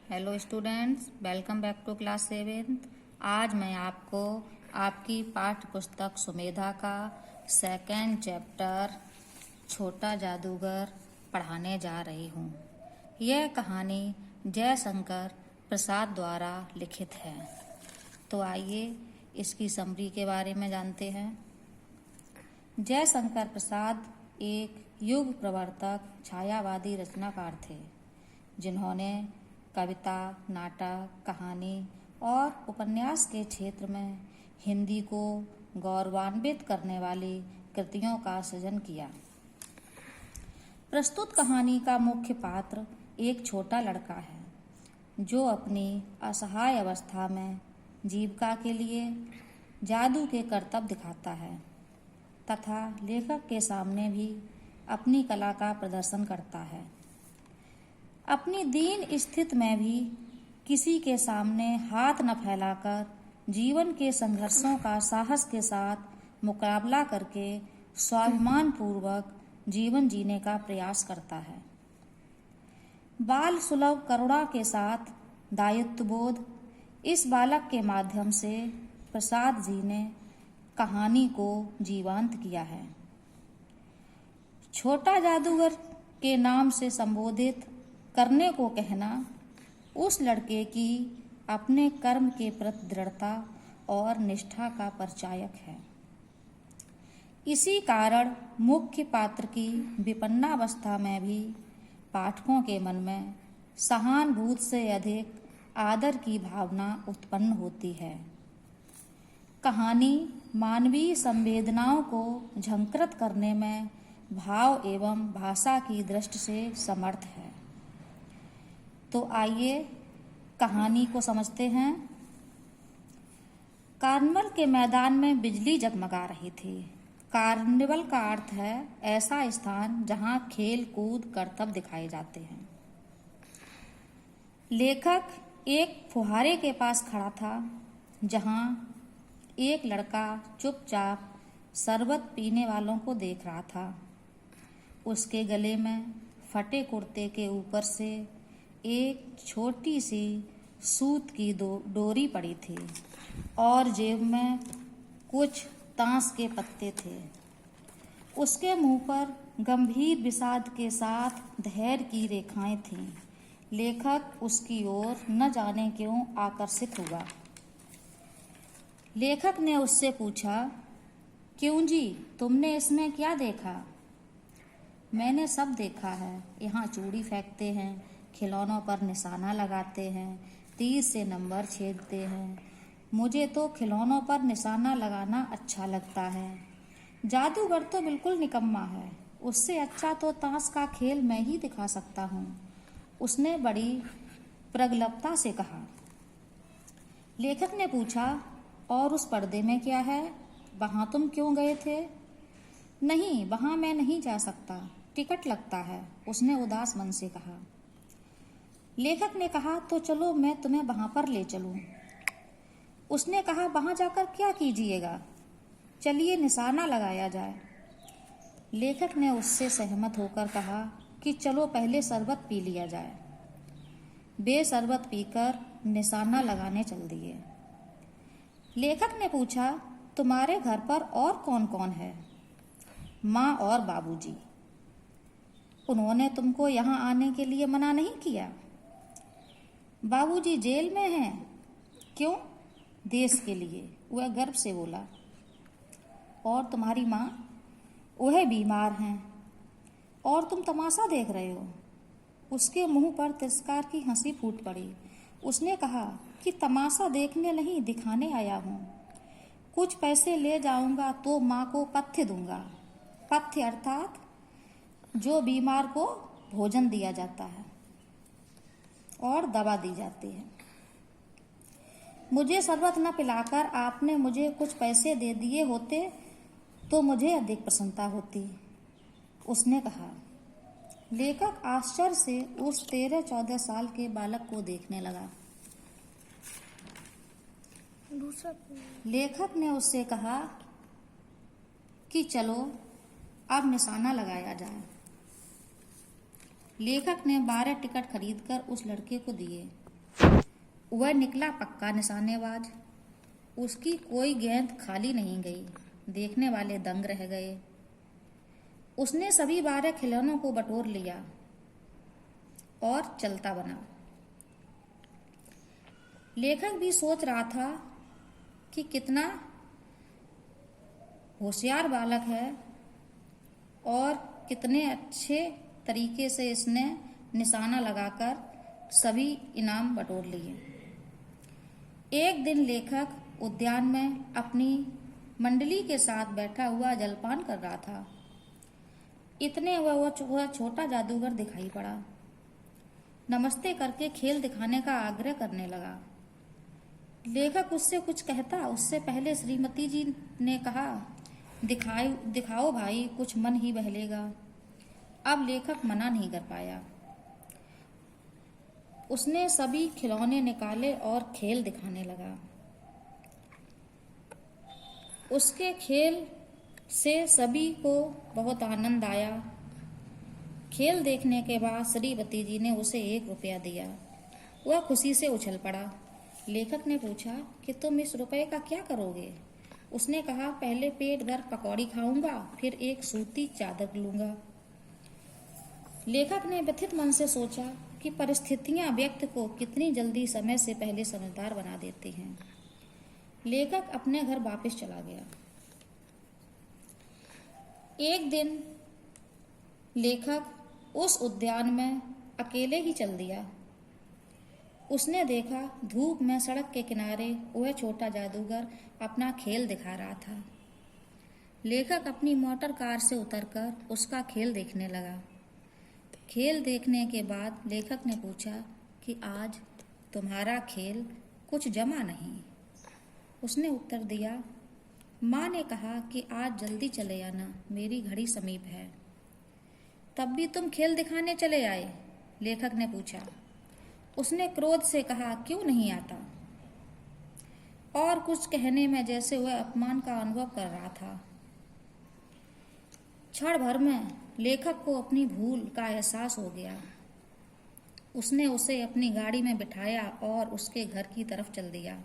Hello students, welcome back to class 7। आज मैं आपको आपकी पाठ्य पुस्तक सुमेधा का सेकेंड चैप्टर छोटा जादूगर पढ़ाने जा रही हूँ। यह कहानी जयशंकर प्रसाद द्वारा लिखित है। तो आइए इसकी समरी के बारे में जानते हैं। जयशंकर प्रसाद एक युग प्रवर्तक छायावादी रचनाकार थे, जिन्होंने कविता, नाटक, कहानी और उपन्यास के क्षेत्र में हिंदी को गौरवान्वित करने वाली कृतियों का सृजन किया। प्रस्तुत कहानी का मुख्य पात्र एक छोटा लड़का है, जो अपनी असहाय अवस्था में जीविका के लिए जादू के करतब दिखाता है तथा लेखक के सामने भी अपनी कला का प्रदर्शन करता है। अपनी दीन स्थिति में भी किसी के सामने हाथ न फैलाकर जीवन के संघर्षों का साहस के साथ मुकाबला करके स्वाभिमान पूर्वक जीवन जीने का प्रयास करता है। बाल सुलभ करुणा के साथ दायित्वबोध इस बालक के माध्यम से प्रसाद जी ने कहानी को जीवंत किया है। छोटा जादूगर के नाम से संबोधित करने को कहना उस लड़के की अपने कर्म के प्रति दृढ़ता और निष्ठा का परिचायक है। इसी कारण मुख्य पात्र की विपन्नावस्था में भी पाठकों के मन में सहानुभूति से अधिक आदर की भावना उत्पन्न होती है। कहानी मानवीय संवेदनाओं को झंकृत करने में भाव एवं भाषा की दृष्टि से समर्थ है। तो आइए कहानी को समझते हैं। कार्निवल के मैदान में बिजली जगमगा रही थी। कार्निवल का अर्थ है ऐसा स्थान जहां खेल कूद करतब दिखाए जाते हैं। लेखक एक फुहारे के पास खड़ा था, जहां एक लड़का चुपचाप शरबत पीने वालों को देख रहा था। उसके गले में फटे कुर्ते के ऊपर से एक छोटी सी सूत की डोरी पड़ी थी और जेब में कुछ ताश के पत्ते थे। उसके मुंह पर गंभीर विषाद के साथ धैर्य की रेखाएं थीं। लेखक उसकी ओर न जाने क्यों आकर्षित हुआ। लेखक ने उससे पूछा, क्यों जी, तुमने इसमें क्या देखा? मैंने सब देखा है। यहाँ चूड़ी फेंकते हैं, खिलौनों पर निशाना लगाते हैं, तीर से नंबर छेदते हैं। मुझे तो खिलौनों पर निशाना लगाना अच्छा लगता है। जादूगर तो बिल्कुल निकम्मा है। उससे अच्छा तो ताश का खेल मैं ही दिखा सकता हूँ, उसने बड़ी प्रगल्भता से कहा। लेखक ने पूछा, और उस पर्दे में क्या है? वहाँ तुम क्यों गए थे? नहीं, वहाँ मैं नहीं जा सकता, टिकट लगता है, उसने उदास मन से कहा। लेखक ने कहा, तो चलो मैं तुम्हें वहां पर ले चलूं। उसने कहा, वहां जाकर क्या कीजिएगा? चलिए निशाना लगाया जाए। लेखक ने उससे सहमत होकर कहा कि चलो पहले शरबत पी लिया जाए। वे शरबत पीकर निशाना लगाने चल दिए। लेखक ने पूछा, तुम्हारे घर पर और कौन कौन है? माँ और बाबूजी। उन्होंने तुमको यहाँ आने के लिए मना नहीं किया? बाबूजी जेल में हैं। क्यों? देश के लिए, वह गर्व से बोला। और तुम्हारी माँ? वह बीमार हैं और तुम तमाशा देख रहे हो। उसके मुंह पर तिरस्कार की हंसी फूट पड़ी। उसने कहा कि तमाशा देखने नहीं, दिखाने आया हूँ। कुछ पैसे ले जाऊंगा तो माँ को पथ्य दूंगा। पथ्य अर्थात जो बीमार को भोजन दिया जाता है और दवा दी जाती है। मुझे शरबत न पिलाकर आपने मुझे कुछ पैसे दे दिए होते तो मुझे अधिक प्रसन्नता होती, उसने कहा। लेखक आश्चर्य से उस 13-14 साल के बालक को देखने लगा। लेखक ने उससे कहा कि चलो अब निशाना लगाया जाए। लेखक ने 12 टिकट खरीदकर उस लड़के को दिए वह निकला पक्का निशानेबाज। उसकी कोई गेंद खाली नहीं गई। देखने वाले दंग रह गए। उसने सभी 12 खिलौनों को बटोर लिया और चलता बना। लेखक भी सोच रहा था कि कितना होशियार बालक है और कितने अच्छे तरीके से इसने निशाना लगाकर सभी इनाम बटोर लिए। एक दिन लेखक उद्यान में अपनी मंडली के साथ बैठा हुआ जलपान कर रहा था। इतने वह छोटा जादूगर दिखाई पड़ा। नमस्ते करके खेल दिखाने का आग्रह करने लगा। लेखक उससे कुछ कहता उससे पहले श्रीमती जी ने कहा, दिखाओ भाई, कुछ मन ही बहलेगा। अब लेखक मना नहीं कर पाया। उसने सभी खिलौने निकाले और खेल दिखाने लगा। उसके खेल से सभी को बहुत आनंद आया। खेल देखने के बाद श्रीमती जी ने उसे 1 रुपया दिया। वह खुशी से उछल पड़ा। लेखक ने पूछा कि तुम इस रुपए का क्या करोगे? उसने कहा, पहले पेट भर पकौड़ी खाऊंगा, फिर एक सूती चादर लूंगा। लेखक ने व्यथित मन से सोचा कि परिस्थितियां व्यक्ति को कितनी जल्दी समय से पहले समझदार बना देती हैं। लेखक अपने घर वापस चला गया। एक दिन लेखक उस उद्यान में अकेले ही चल दिया। उसने देखा धूप में सड़क के किनारे वह छोटा जादूगर अपना खेल दिखा रहा था। लेखक अपनी मोटर कार से उतरकर उसका खेल देखने लगा। खेल देखने के बाद लेखक ने पूछा कि आज तुम्हारा खेल कुछ जमा नहीं। उसने उत्तर दिया, माँ ने कहा कि आज जल्दी चले आना, मेरी घड़ी समीप है। तब भी तुम खेल दिखाने चले आए? लेखक ने पूछा। उसने क्रोध से कहा, क्यों नहीं आता? और कुछ कहने में जैसे वह अपमान का अनुभव कर रहा था। क्षण भर में लेखक को अपनी भूल का एहसास हो गया। उसने उसे अपनी गाड़ी में बिठाया और उसके घर की तरफ चल दिया।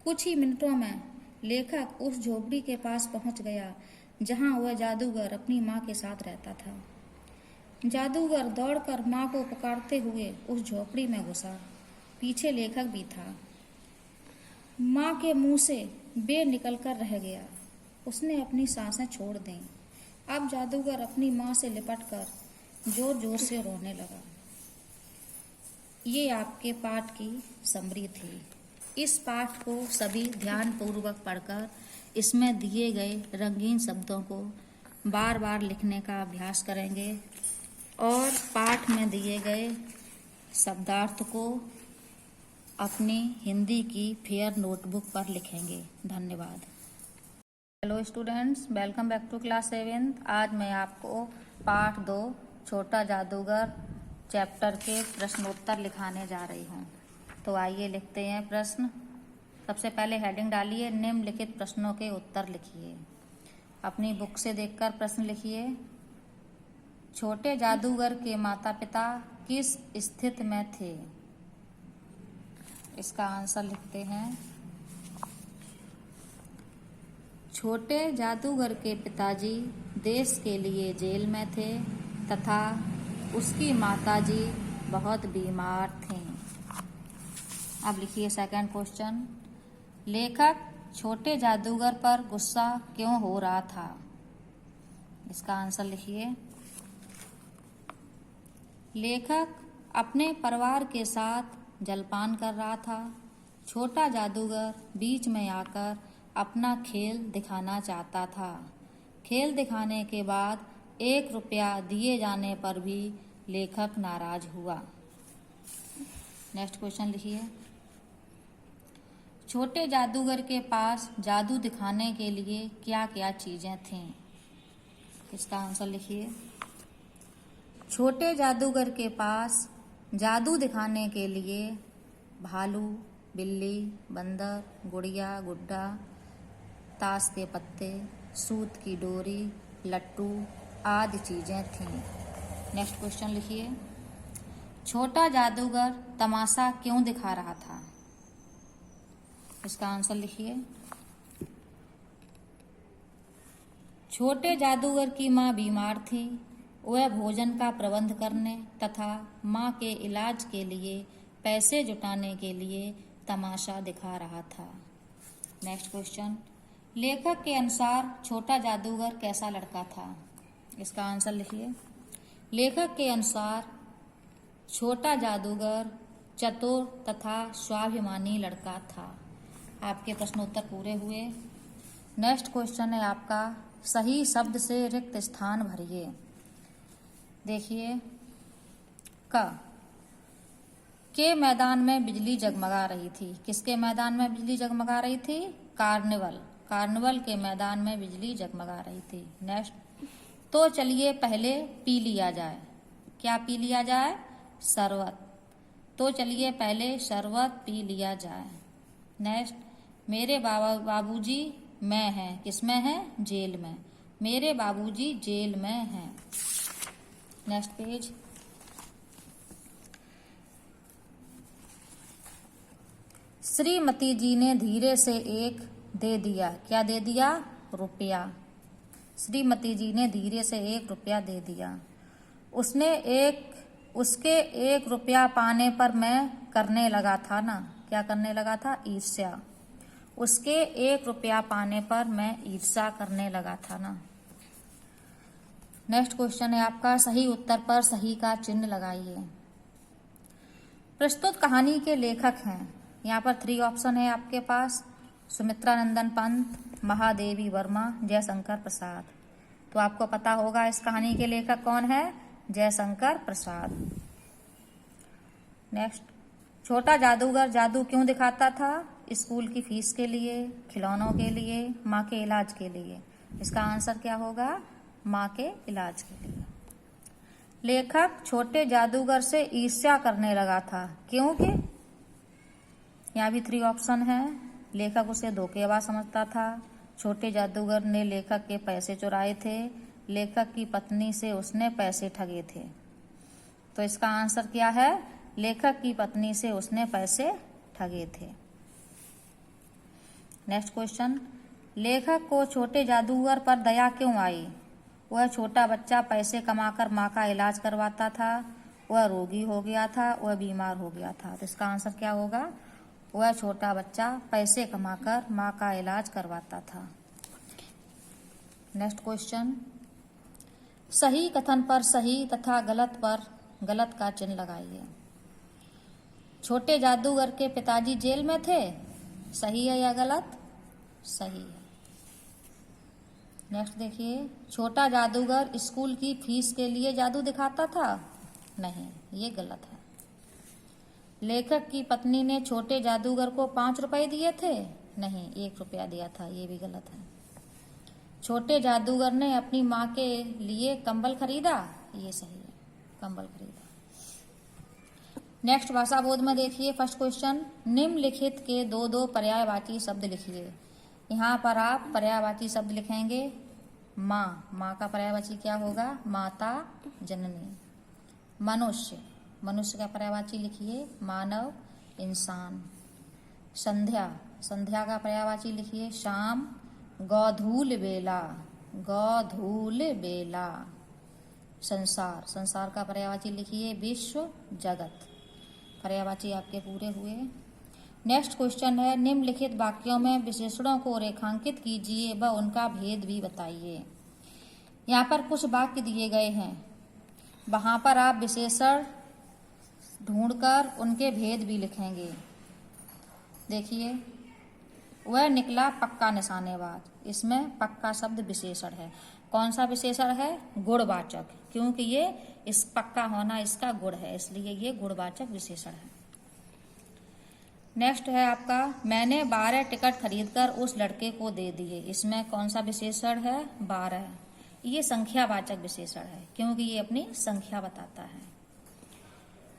कुछ ही मिनटों में लेखक उस झोपड़ी के पास पहुंच गया जहां वह जादूगर अपनी माँ के साथ रहता था। जादूगर दौड़कर माँ को पुकारते हुए उस झोपड़ी में घुसा। पीछे लेखक भी था। माँ के मुंह से बे निकल कर रह गया। उसने अपनी सांसें छोड़ दी। अब जादूगर अपनी माँ से लिपटकर जोर जोर से रोने लगा। ये आपके पाठ की समरी थी। इस पाठ को सभी ध्यानपूर्वक पढ़कर इसमें दिए गए रंगीन शब्दों को बार बार लिखने का अभ्यास करेंगे और पाठ में दिए गए शब्दार्थ को अपनी हिंदी की फेयर नोटबुक पर लिखेंगे। धन्यवाद। Hello students, welcome back to class 7। आज मैं आपको पाठ 2 छोटा जादूगर चैप्टर के प्रश्नोत्तर लिखाने जा रही हूँ। तो आइए लिखते हैं प्रश्न। सबसे पहले हेडिंग डालिए, निम्नलिखित प्रश्नों के उत्तर लिखिए। अपनी बुक से देखकर प्रश्न लिखिए। छोटे जादूगर के माता पिता किस स्थिति में थे? इसका आंसर लिखते हैं। छोटे जादूगर के पिताजी देश के लिए जेल में थे तथा उसकी माताजी बहुत बीमार थीं। अब लिखिए सेकंड क्वेश्चन। लेखक छोटे जादूगर पर गुस्सा क्यों हो रहा था? इसका आंसर लिखिए। लेखक अपने परिवार के साथ जलपान कर रहा था। छोटा जादूगर बीच में आकर अपना खेल दिखाना चाहता था। खेल दिखाने के बाद 1 रुपया दिए जाने पर भी लेखक नाराज हुआ। नेक्स्ट क्वेश्चन लिखिए। छोटे जादूगर के पास जादू दिखाने के लिए क्या क्या चीजें थीं? इसका आंसर लिखिए। छोटे जादूगर के पास जादू दिखाने के लिए भालू, बिल्ली, बंदर, गुड़िया, गुड्डा, ताश के पत्ते, सूत की डोरी, लट्टू आदि चीजें थीं। नेक्स्ट क्वेश्चन लिखिए। छोटा जादूगर तमाशा क्यों दिखा रहा था? इसका आंसर लिखिए। छोटे जादूगर की मां बीमार थी। वह भोजन का प्रबंध करने तथा मां के इलाज के लिए पैसे जुटाने के लिए तमाशा दिखा रहा था। नेक्स्ट क्वेश्चन, लेखक के अनुसार छोटा जादूगर कैसा लड़का था? इसका आंसर लिखिए। लेखक के अनुसार छोटा जादूगर चतुर तथा स्वाभिमानी लड़का था। आपके प्रश्नोत्तर पूरे हुए। नेक्स्ट क्वेश्चन है आपका, सही शब्द से रिक्त स्थान भरिए। देखिए, क के मैदान में बिजली जगमगा रही थी। किसके मैदान में बिजली जगमगा रही थी? कार्निवल के मैदान में बिजली जगमगा रही थी। नेक्स्ट, तो चलिए पहले पी लिया जाए। क्या पी लिया जाए? शरबत। तो चलिए पहले शरबत पी लिया जाए। नेक्स्ट, मेरे बाबूजी में हैं। किस में हैं? जेल में। मेरे बाबूजी जेल में हैं। नेक्स्ट पेज, श्रीमती जी ने धीरे से एक दे दिया। क्या दे दिया? रुपया। श्रीमती जी ने धीरे से 1 रुपया दे दिया। उसके 1 रुपया पाने पर मैं करने लगा था ना। क्या करने लगा था? ईर्ष्या। उसके 1 रुपया पाने पर मैं ईर्ष्या करने लगा था ना। नेक्स्ट क्वेश्चन है आपका, सही उत्तर पर सही का चिन्ह लगाइए। प्रस्तुत कहानी के लेखक हैं। यहाँ पर 3 ऑप्शन है आपके पास, सुमित्रा नंदन पंत, महादेवी वर्मा, जयशंकर प्रसाद। तो आपको पता होगा इस कहानी के लेखक कौन है? जयशंकर प्रसाद। नेक्स्ट, छोटा जादूगर जादू क्यों दिखाता था? स्कूल की फीस के लिए, खिलौनों के लिए, माँ के इलाज के लिए। इसका आंसर क्या होगा? माँ के इलाज के लिए। लेखक छोटे जादूगर से ईर्ष्या करने लगा था। क्योंकि यहाँ भी 3 ऑप्शन है। लेखक उसे धोखेबाज समझता था। छोटे जादूगर ने लेखक के पैसे चुराए थे। लेखक की पत्नी से उसने पैसे ठगे थे। तो इसका आंसर क्या है? लेखक की पत्नी से उसने पैसे ठगे थे। नेक्स्ट क्वेश्चन, लेखक को छोटे जादूगर पर दया क्यों आई? वह छोटा बच्चा पैसे कमाकर माँ का इलाज करवाता था। वह रोगी हो गया था। वह बीमार हो गया था। तो इसका आंसर क्या होगा? वह छोटा बच्चा पैसे कमाकर माँ का इलाज करवाता था। नेक्स्ट क्वेश्चन, सही कथन पर सही तथा गलत पर गलत का चिन्ह लगाइए। छोटे जादूगर के पिताजी जेल में थे। सही है या गलत? सही है। नेक्स्ट देखिए, छोटा जादूगर स्कूल की फीस के लिए जादू दिखाता था। नहीं, ये गलत है। लेखक की पत्नी ने छोटे जादूगर को 5 रुपए दिए थे। नहीं, 1 रुपया दिया था। ये भी गलत है। छोटे जादूगर ने अपनी माँ के लिए कंबल खरीदा। ये सही है, कंबल खरीदा। नेक्स्ट भाषा बोध में देखिए, फर्स्ट क्वेश्चन, निम्नलिखित के 2 पर्यायवाची शब्द लिखिए। यहाँ पर आप पर्यायवाची शब्द लिखेंगे। माँ, माँ का पर्यायवाची क्या होगा? माता, जननी। मनुष्य, मनुष्य का पर्यायवाची लिखिए। मानव, इंसान। संध्या, संध्या का पर्यायवाची लिखिए। शाम, गोधूल बेला, गोधूल बेला। संसार, संसार का पर्यायवाची लिखिए। विश्व, जगत। पर्यायवाची आपके पूरे हुए। नेक्स्ट क्वेश्चन है, निम्नलिखित वाक्यों में विशेषणों को रेखांकित कीजिए व उनका भेद भी बताइए। यहाँ पर कुछ वाक्य दिए गए हैं, वहां पर आप विशेषण ढूंढकर उनके भेद भी लिखेंगे। देखिए, वह निकला पक्का निशानेबाज। इसमें पक्का शब्द विशेषण है। कौन सा विशेषण है? गुणवाचक, क्योंकि ये इस पक्का होना इसका गुण है, इसलिए ये गुणवाचक विशेषण है। नेक्स्ट है आपका, मैंने 12 टिकट खरीदकर उस लड़के को दे दिए। इसमें कौन सा विशेषण है? 12। ये संख्यावाचक विशेषण है, क्योंकि ये अपनी संख्या बताता है।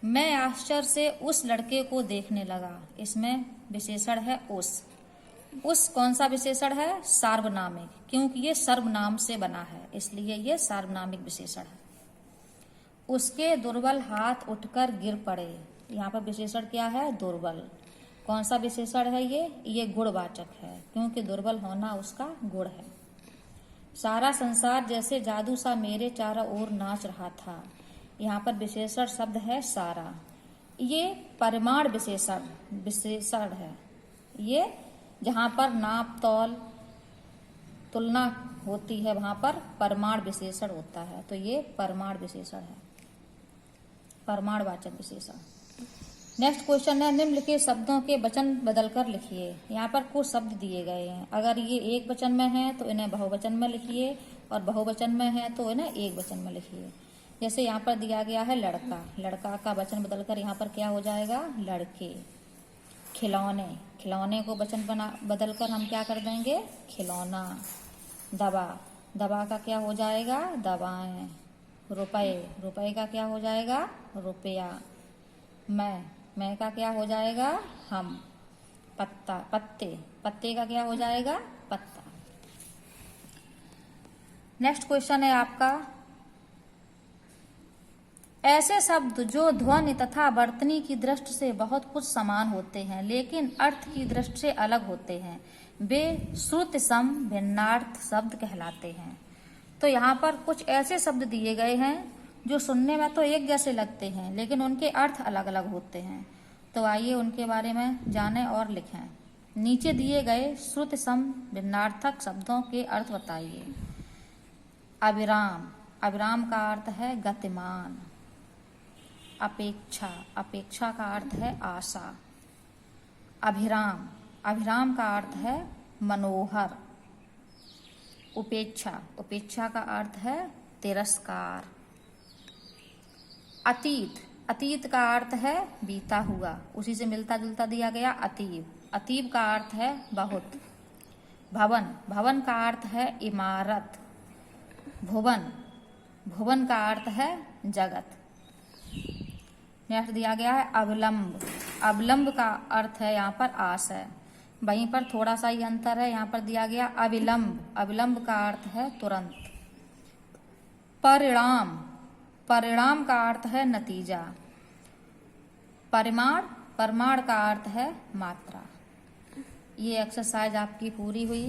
मैं आश्चर्य से उस लड़के को देखने लगा। इसमें विशेषण है उस कौन सा विशेषण है? सार्वनामिक, क्योंकि ये सर्वनाम से बना है, इसलिए ये सार्वनामिक विशेषण है। उसके दुर्बल हाथ उठकर गिर पड़े। यहाँ पर विशेषण क्या है? दुर्बल। कौन सा विशेषण है ये गुणवाचक है, क्योंकि दुर्बल होना उसका गुण है। सारा संसार जैसे जादू सा मेरे चारों ओर नाच रहा था। यहाँ पर विशेषण शब्द है सारा। ये परिमाण विशेषण है। ये जहाँ पर नाप तौल तुलना होती है वहां पर परिमाण विशेषण होता है, तो ये परिमाण विशेषण है, परिमाणवाचक विशेषण। नेक्स्ट क्वेश्चन है, निम्नलिखित शब्दों के वचन बदलकर लिखिए। यहाँ पर कुछ शब्द दिए गए हैं, अगर ये एक वचन में है तो इन्हें बहुवचन में लिखिए, और बहुवचन में है तो इन्हें एक वचन में लिखिए। जैसे यहाँ पर दिया गया है लड़का, लड़का का वचन बदलकर यहाँ पर क्या हो जाएगा? लड़के। खिलौने, खिलौने को वचन बदलकर हम क्या कर देंगे? खिलौना। दवा, दवा का क्या हो जाएगा? दवाएं। रुपए, रुपए का क्या हो जाएगा? रुपया। मैं का क्या हो जाएगा? हम। पत्ता, पत्ते, पत्ते का क्या हो जाएगा? पत्ता। नेक्स्ट क्वेश्चन है आपका, ऐसे शब्द जो ध्वनि तथा वर्तनी की दृष्टि से बहुत कुछ समान होते हैं लेकिन अर्थ की दृष्टि से अलग होते हैं, वे श्रुति सम भिन्नार्थ शब्द कहलाते हैं। तो यहाँ पर कुछ ऐसे शब्द दिए गए हैं जो सुनने में तो एक जैसे लगते हैं लेकिन उनके अर्थ अलग अलग होते हैं। तो आइए उनके बारे में जानें और लिखें। नीचे दिए गए श्रुति सम भिन्नार्थक शब्दों के अर्थ बताइए। अविराम, अविराम का अर्थ है गतिमान। अपेक्षा, अपेक्षा का अर्थ है आशा। अभिराम, अभिराम का अर्थ है मनोहर। उपेक्षा, उपेक्षा का अर्थ है तिरस्कार। अतीत, अतीत का अर्थ है बीता हुआ, उसी से मिलता जुलता दिया गया अतीब। अतीब का अर्थ है बहुत। भवन, भवन का अर्थ है इमारत। भुवन, भुवन का अर्थ है जगत। नेक्स्ट दिया गया है अविलंब, अविलंब का अर्थ है यहाँ पर आशय। वहीं पर थोड़ा सा ही अंतर है, यहाँ पर दिया गया अविलंब, अविलंब का अर्थ है तुरंत। परिणाम, परिणाम का अर्थ है नतीजा। परिमाण, परिमाण का अर्थ है मात्रा। ये एक्सरसाइज आपकी पूरी हुई।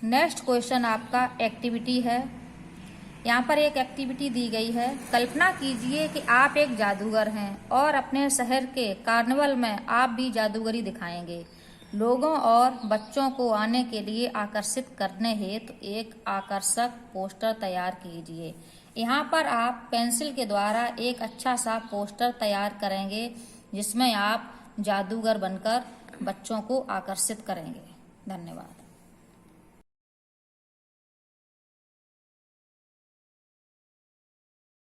नेक्स्ट क्वेश्चन आपका एक्टिविटी है। यहाँ पर एक एक्टिविटी दी गई है, कल्पना कीजिए कि आप एक जादूगर हैं और अपने शहर के कार्निवल में आप भी जादूगरी दिखाएंगे। लोगों और बच्चों को आने के लिए आकर्षित करने हेतु एक आकर्षक पोस्टर तैयार कीजिए। यहाँ पर आप पेंसिल के द्वारा एक अच्छा सा पोस्टर तैयार करेंगे जिसमें आप जादूगर बनकर बच्चों को आकर्षित करेंगे। धन्यवाद।